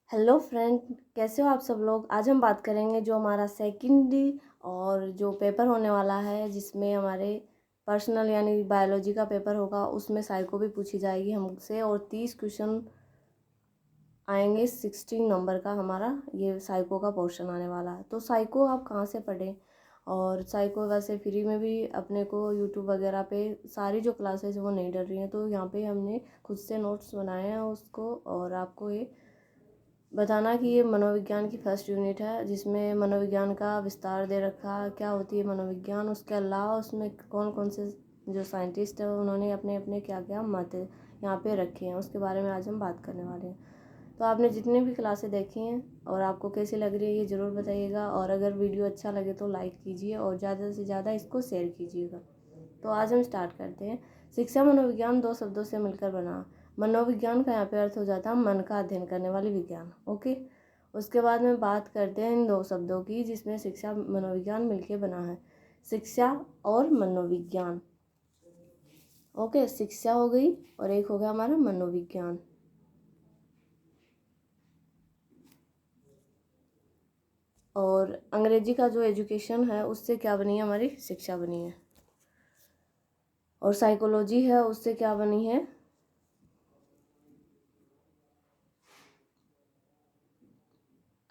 Hello friend, कैसे हो आप सब लोग। आज हम बात करेंगे जो हमारा सेकंड और जो पेपर होने वाला है, जिसमें हमारे पर्सनल यानी बायोलॉजी का पेपर होगा। उसमें साइको भी पूछी जाएगी हमसे और 30 क्वेश्चन आएंगे। 16 नंबर का हमारा ये साइको का पोर्शन आने वाला है। तो साइको आप कहाँ से पढ़ें, और साइको वैसे फ्री में भी अपने को यूट्यूब वगैरह पे सारी जो क्लासेस वो नहीं डल रही हैं। तो यहाँ पे हमने खुद से नोट्स बनाए हैं उसको, और आपको ये बताना कि ये मनोविज्ञान की फर्स्ट यूनिट है, जिसमें मनोविज्ञान का विस्तार दे रखा है, क्या होती है मनोविज्ञान। उसके अलावा उसमें कौन कौन से जो साइंटिस्ट है उन्होंने अपने अपने क्या क्या मत यहाँ पे रखे हैं, उसके बारे में आज हम बात करने वाले हैं। तो आपने जितनी भी क्लासें देखी हैं और आपको कैसी लग रही है ये ज़रूर बताइएगा, और अगर वीडियो अच्छा लगे तो लाइक कीजिए और ज़्यादा से ज़्यादा इसको शेयर कीजिएगा। तो आज हम स्टार्ट करते हैं। शिक्षा मनोविज्ञान दो शब्दों से मिलकर बना। मनोविज्ञान का यहाँ पे अर्थ हो जाता है मन का अध्ययन करने वाली विज्ञान। ओके, उसके बाद में बात करते हैं इन दो शब्दों की, जिसमें शिक्षा मनोविज्ञान मिलके बना है। शिक्षा और मनोविज्ञान। ओके, शिक्षा हो गई और एक हो गया हमारा मनोविज्ञान। और अंग्रेजी का जो एजुकेशन है उससे क्या बनी है, हमारी शिक्षा बनी है। और साइकोलॉजी है उससे क्या बनी है,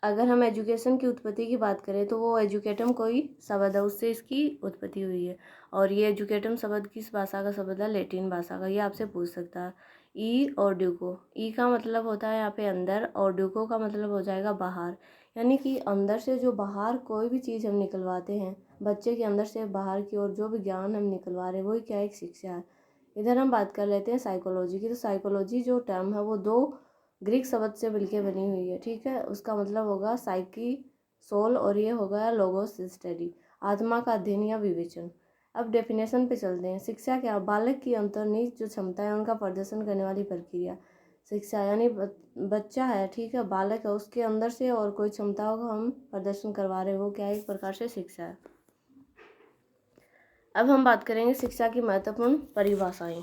अगर हम एजुकेशन की उत्पत्ति की बात करें तो वो एजुकेटम कोई शब्द है, उससे इसकी उत्पत्ति हुई है। और ये एजुकेटम शब्द किस भाषा का शब्द है, लैटिन भाषा का। ये आपसे पूछ सकता है। ई और ड्यूको, ई का मतलब होता है यहाँ पे अंदर, और ड्यूको का मतलब हो जाएगा बाहर। यानी कि अंदर से जो बाहर कोई भी चीज़ हम निकलवाते हैं, बच्चे के अंदर से बाहर की ओर जो भी ज्ञान हम निकलवा रहे हैं वही क्या एक शिक्षा है। इधर हम बात कर लेते हैं साइकोलॉजी की। तो साइकोलॉजी जो टर्म है वो दो ग्रीक शब्द से मिलके बनी हुई है। ठीक है, उसका मतलब होगा साइकी, सोल, और ये होगा लोगोस स्टडी, आत्मा का अध्ययन या विवेचन। अब डेफिनेशन पे चलते हैं। शिक्षा क्या, बालक की अंतर्निहित जो क्षमता है उनका प्रदर्शन करने वाली प्रक्रिया। शिक्षा यानी बच्चा है, ठीक है, बालक है, उसके अंदर से और कोई क्षमताओं का हम प्रदर्शन करवा रहे हैं, वो क्या है, एक प्रकार से शिक्षा है। अब हम बात करेंगे शिक्षा की महत्वपूर्ण परिभाषाएं।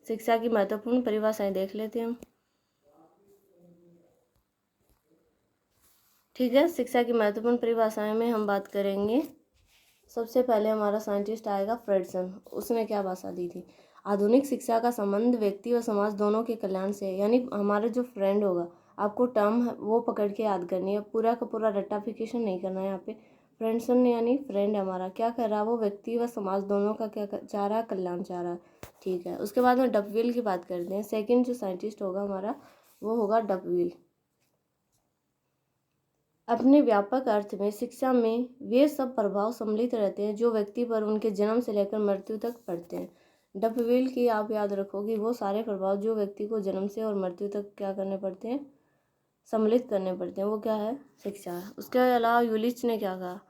शिक्षा की महत्वपूर्ण परिभाषाएं देख लेते हैं हम। ठीक है, शिक्षा की महत्वपूर्ण परिभाषाएं में हम बात करेंगे। सबसे पहले हमारा साइंटिस्ट आएगा फ्रेडसन। उसने क्या भाषा दी थी, आधुनिक शिक्षा का संबंध व्यक्ति और समाज दोनों के कल्याण से। यानी हमारा जो फ्रेंड होगा, आपको टर्म है वो पकड़ के याद करनी है, पूरा का पूरा रट्टाफिकेशन नहीं करना है यहाँ पे। फ्रेडसन ने यानी फ्रेंड हमारा क्या कर रहा है, वो व्यक्ति व समाज दोनों का क्या चाह रहा है, कल्याण चाह रहा है। ठीक है, उसके बाद हम डफविल की बात करते हैं। सेकेंड जो साइंटिस्ट होगा हमारा वो होगा डफविल। अपने व्यापक अर्थ में शिक्षा में वे सब प्रभाव सम्मिलित रहते हैं जो व्यक्ति पर उनके जन्म से लेकर मृत्यु तक पड़ते हैं। डफविल की आप याद रखोगे, वो सारे प्रभाव जो व्यक्ति को जन्म से और मृत्यु तक क्या करने पड़ते हैं, सम्मिलित करने पड़ते हैं, वो क्या है, शिक्षा है। उसके अलावा यूलिच ने क्या कहा,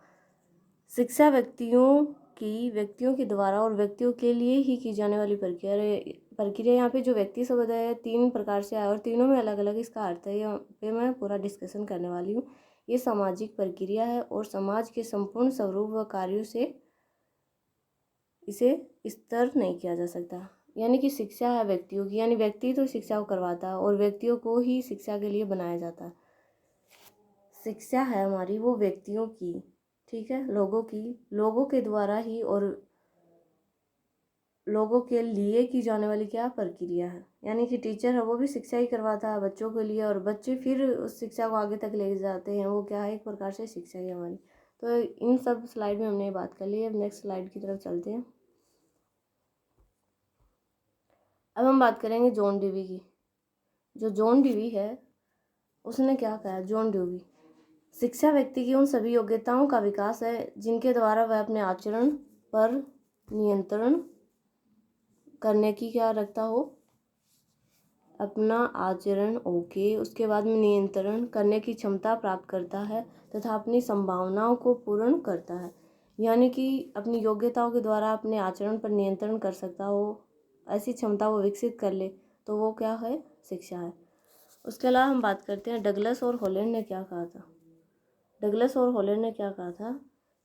शिक्षा व्यक्तियों के द्वारा और व्यक्तियों के लिए ही की जाने वाली प्रक्रिया। यहाँ पे जो व्यक्ति शब्द है तीन प्रकार से आया और तीनों में अलग अलग इसका अर्थ है। यहाँ पे मैं पूरा डिस्कशन करने वाली हूँ। ये सामाजिक प्रक्रिया है और समाज के संपूर्ण स्वरूप व कार्यों से इसे स्तर नहीं किया जा सकता। यानी कि शिक्षा है व्यक्तियों की, यानी व्यक्ति तो शिक्षा को करवाता है और व्यक्तियों को ही शिक्षा के लिए बनाया जाता है। शिक्षा है हमारी वो व्यक्तियों की, ठीक है, लोगों की, लोगों के द्वारा ही और लोगों के लिए की जाने वाली क्या प्रक्रिया है। यानी कि टीचर है वो भी शिक्षा ही करवाता है बच्चों के लिए, और बच्चे फिर उस शिक्षा को आगे तक ले जाते हैं, वो क्या है, एक प्रकार से शिक्षा ही हमारी। तो इन सब स्लाइड में हमने बात कर ली है। अब नेक्स्ट स्लाइड की तरफ चलते हैं। अब हम बात करेंगे जॉन डेवी की। जो जॉन डेवी है उसने क्या कहा, जॉन डेवी, शिक्षा व्यक्ति की उन सभी योग्यताओं का विकास है जिनके द्वारा वह अपने आचरण पर नियंत्रण करने की क्या रखता हो, अपना आचरण, ओके, उसके बाद में नियंत्रण करने की क्षमता प्राप्त करता है तथा अपनी संभावनाओं को पूर्ण करता है। यानी कि अपनी योग्यताओं के द्वारा अपने आचरण पर नियंत्रण कर सकता हो, ऐसी क्षमता वो विकसित कर ले, तो वो क्या है, शिक्षा है। उसके अलावा हम बात करते हैं डगलस और हॉलैंड ने क्या कहा था। डगलस और हॉलैंड ने क्या कहा था,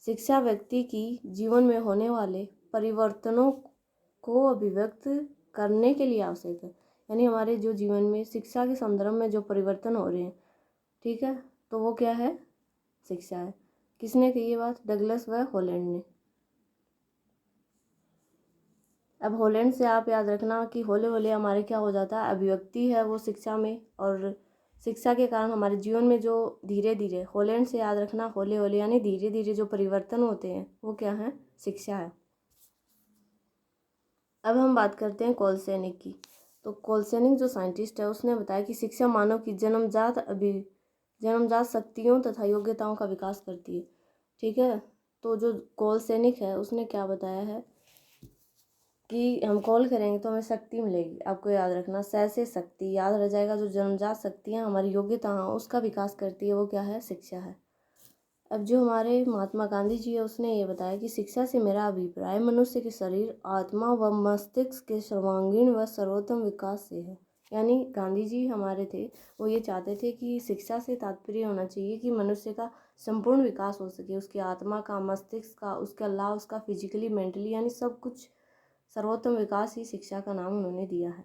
शिक्षा व्यक्ति की जीवन में होने वाले परिवर्तनों को अभिव्यक्त करने के लिए आवश्यक है। यानी हमारे जो जीवन में शिक्षा के संदर्भ में जो परिवर्तन हो रहे हैं ठीक है, तो वो क्या है, शिक्षा है। किसने कही ये बात, डगलस व हॉलैंड ने। अब हॉलैंड से आप याद रखना कि होले होले हमारे क्या हो जाता है, अभिव्यक्ति है वो शिक्षा में, और शिक्षा के कारण हमारे जीवन में जो धीरे धीरे, हॉलैंड से याद रखना, होले होले यानी धीरे धीरे जो परिवर्तन होते हैं वो क्या है, शिक्षा है। अब हम बात करते हैं कोलसेनिक की। तो कोलसेनिक जो साइंटिस्ट है उसने बताया कि शिक्षा मानव की जन्मजात शक्तियों तथा योग्यताओं का विकास करती है। ठीक है, तो जो कोलसेनिक है उसने क्या बताया है कि हम कॉल करेंगे तो हमें शक्ति मिलेगी। आपको याद रखना, से शक्ति याद रह जाएगा। जो जन्मजात शक्तियाँ हमारी योग्यता उसका विकास करती है वो क्या है, शिक्षा है। अब जो हमारे महात्मा गांधी जी है उसने ये बताया कि शिक्षा से मेरा अभिप्राय मनुष्य के शरीर, आत्मा व मस्तिष्क के सर्वांगीण व सर्वोत्तम विकास से है। यानी गांधी जी हमारे थे, वो ये चाहते थे कि शिक्षा से तात्पर्य होना चाहिए कि मनुष्य का संपूर्ण विकास हो सके, उसकी आत्मा का, मस्तिष्क का, उसके अलावा उसका फिजिकली, मेंटली, यानी सब कुछ सर्वोत्तम विकास ही शिक्षा का नाम उन्होंने दिया है।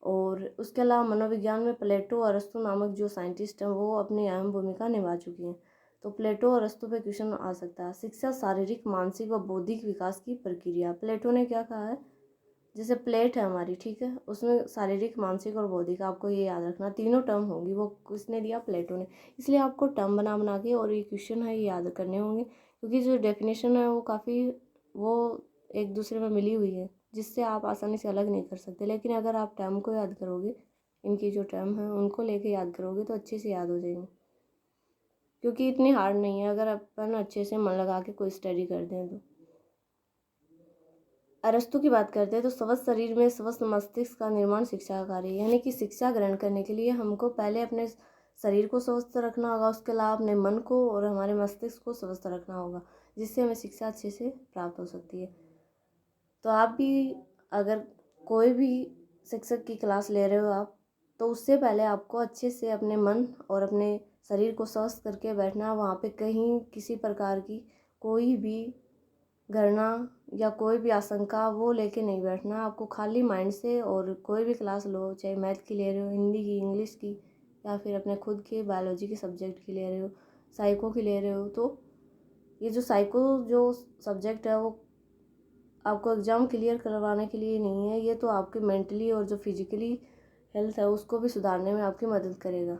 और उसके अलावा मनोविज्ञान में प्लेटो और अरस्तु नामक जो साइंटिस्ट हैं वो अपनी अहम भूमिका निभा चुकी हैं। तो प्लेटो और अरस्तु पे क्वेश्चन आ सकता है, शिक्षा शारीरिक, मानसिक व बौद्धिक विकास की प्रक्रिया। प्लेटो ने क्या कहा है, जैसे प्लेट है हमारी, ठीक है, उसमें शारीरिक, मानसिक और बौद्धिक, आपको ये याद रखना तीनों टर्म होंगी, वो किसने दिया, प्लेटो ने। इसलिए आपको टर्म बना बना के और ये क्वेश्चन है ये याद करने होंगे, क्योंकि जो डेफिनेशन है वो काफ़ी, वो एक दूसरे में मिली हुई है, जिससे आप आसानी से अलग नहीं कर सकते। लेकिन अगर आप टर्म को याद करोगे, इनकी जो टर्म है उनको लेके याद करोगे तो अच्छे से याद हो जाएंगे, क्योंकि इतनी हार्ड नहीं है अगर अपन अच्छे से मन लगा के कोई स्टडी कर दें तो। अरस्तु की बात करते हैं तो स्वस्थ शरीर में स्वस्थ मस्तिष्क का निर्माण शिक्षा का कार्य है। यानी कि शिक्षा ग्रहण करने के लिए हमको पहले अपने शरीर को स्वस्थ रखना होगा, उसके अलावा अपने मन को और हमारे मस्तिष्क को स्वस्थ रखना होगा, जिससे हमें शिक्षा अच्छे से प्राप्त हो सकती है। तो आप भी अगर कोई भी शिक्षक की क्लास ले रहे हो आप, तो उससे पहले आपको अच्छे से अपने मन और अपने शरीर को स्वस्थ करके बैठना। वहाँ पे कहीं किसी प्रकार की कोई भी गणना या कोई भी आशंका वो लेके नहीं बैठना। आपको खाली माइंड से, और कोई भी क्लास लो, चाहे मैथ की ले रहे हो, हिंदी की, इंग्लिश की, या फिर अपने खुद के बायोलॉजी के सब्जेक्ट की ले रहे हो, साइको की ले रहे हो, तो ये जो साइको जो सब्जेक्ट है वो आपको एग्ज़ाम क्लियर करवाने के लिए नहीं है, ये तो आपके मेंटली और जो फिजिकली हेल्थ है उसको भी सुधारने में आपकी मदद करेगा।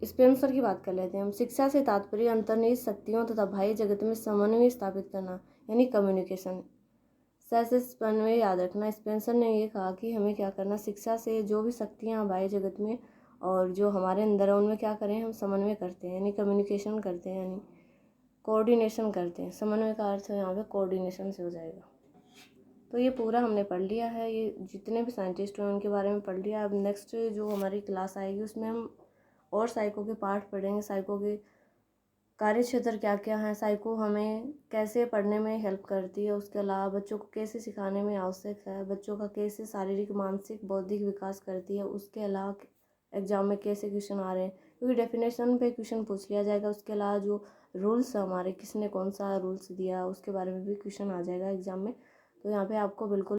स्पेंसर की बात कर लेते हैं हम। शिक्षा से तात्पर्य अंतर्निहित शक्तियों तथा बाह्य जगत में समन्वय स्थापित करना, यानी कम्युनिकेशन। से समन्वय याद रखना। स्पेंसर ने ये कहा कि हमें क्या करना, शिक्षा से जो भी शक्तियाँ बाह्य जगत में और जो हमारे अंदर है उनमें क्या करें, हम समन्वय करते हैं, यानी कम्युनिकेशन करते हैं, यानी कोऑर्डिनेशन करते हैं। समन्वय का अर्थ यहाँ पे कोऑर्डिनेशन से हो जाएगा। तो ये पूरा हमने पढ़ लिया है, ये जितने भी साइंटिस्ट हैं उनके बारे में पढ़ लिया। अब नेक्स्ट जो हमारी क्लास आएगी उसमें हम और साइको के पार्ट पढ़ेंगे, साइको के कार्य क्षेत्र क्या क्या हैं, साइको हमें कैसे पढ़ने में हेल्प करती है, उसके अलावा बच्चों को कैसे सिखाने में आवश्यक है, बच्चों का कैसे शारीरिक, मानसिक, बौद्धिक विकास करती है, उसके अलावा एग्जाम में कैसे क्वेश्चन आ रहे हैं, क्योंकि डेफिनेशन पे क्वेश्चन पूछ लिया जाएगा। उसके अलावा जो रूल्स हमारे, किसने कौन सा रूल्स दिया, उसके बारे में भी क्वेश्चन आ जाएगा एग्जाम में। तो यहाँ पे आपको बिल्कुल